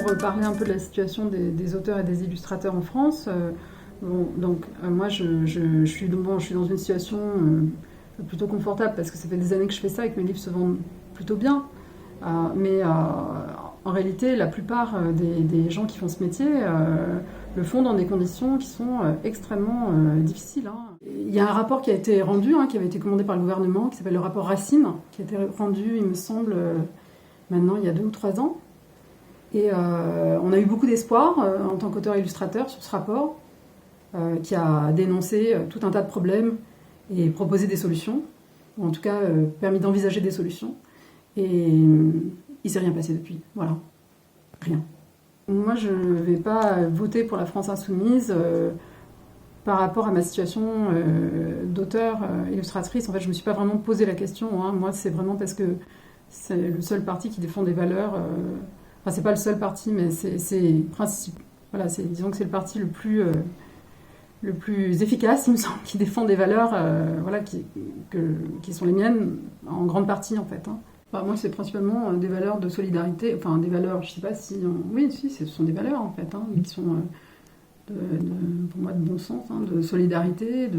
pour parler un peu de la situation des auteurs et des illustrateurs en France, moi je suis dans une situation plutôt confortable parce que ça fait des années que je fais ça et que mes livres se vendent plutôt bien. Mais en réalité, la plupart des gens qui font ce métier le font dans des conditions qui sont extrêmement difficiles. Il y a un rapport qui a été rendu, qui avait été commandé par le gouvernement, qui s'appelle le rapport Racine, qui a été rendu, il me semble, maintenant il y a 2 ou 3 ans. Et on a eu beaucoup d'espoir en tant qu'auteur-illustrateur sur ce rapport, qui a dénoncé tout un tas de problèmes et proposé des solutions, ou en tout cas permis d'envisager des solutions. Et il s'est rien passé depuis, voilà, rien. Moi, je ne vais pas voter pour la France Insoumise par rapport à ma situation d'auteur, illustratrice. En fait, je ne me suis pas vraiment posé la question. Moi, c'est vraiment parce que c'est le seul parti qui défend des valeurs. Enfin, c'est pas le seul parti, mais c'est principe. Voilà, disons que c'est le parti le plus efficace, il me semble, qui défend des valeurs, qui sont les miennes en grande partie, en fait. Moi, c'est principalement des valeurs de solidarité, enfin des valeurs, je sais pas si... Oui, si, ce sont des valeurs, en fait, qui sont, pour moi, de bon sens, de solidarité,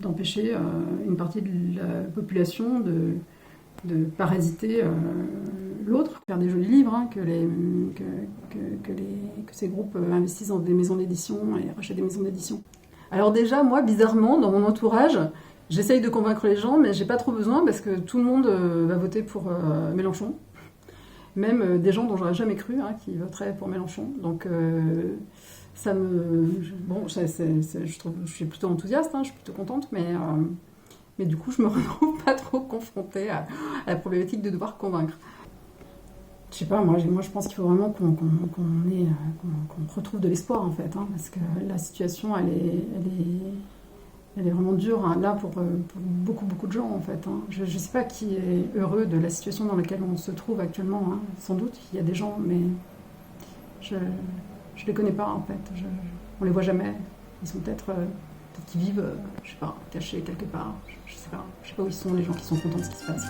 d'empêcher une partie de la population de parasiter l'autre, faire des jolis livres, que ces groupes investissent dans des maisons d'édition et rachètent des maisons d'édition. Alors déjà, moi, bizarrement, dans mon entourage, j'essaye de convaincre les gens, mais j'ai pas trop besoin parce que tout le monde va voter pour Mélenchon. Même des gens dont j'aurais jamais cru qui voteraient pour Mélenchon. Donc ça me... Bon, je suis plutôt enthousiaste, je suis plutôt contente, mais du coup, je me retrouve pas trop confrontée à la problématique de devoir convaincre. Je sais pas, moi je pense qu'il faut vraiment qu'on retrouve de l'espoir, en fait, parce que la situation, elle est vraiment dure, là, pour beaucoup de gens, en fait. Je sais pas qui est heureux de la situation dans laquelle on se trouve actuellement. Sans doute, il y a des gens, mais je les connais pas, en fait. On les voit jamais. Ils sont peut-être qu'ils vivent, je sais pas, cachés quelque part. Je sais pas où ils sont, les gens qui sont contents de ce qui se passe.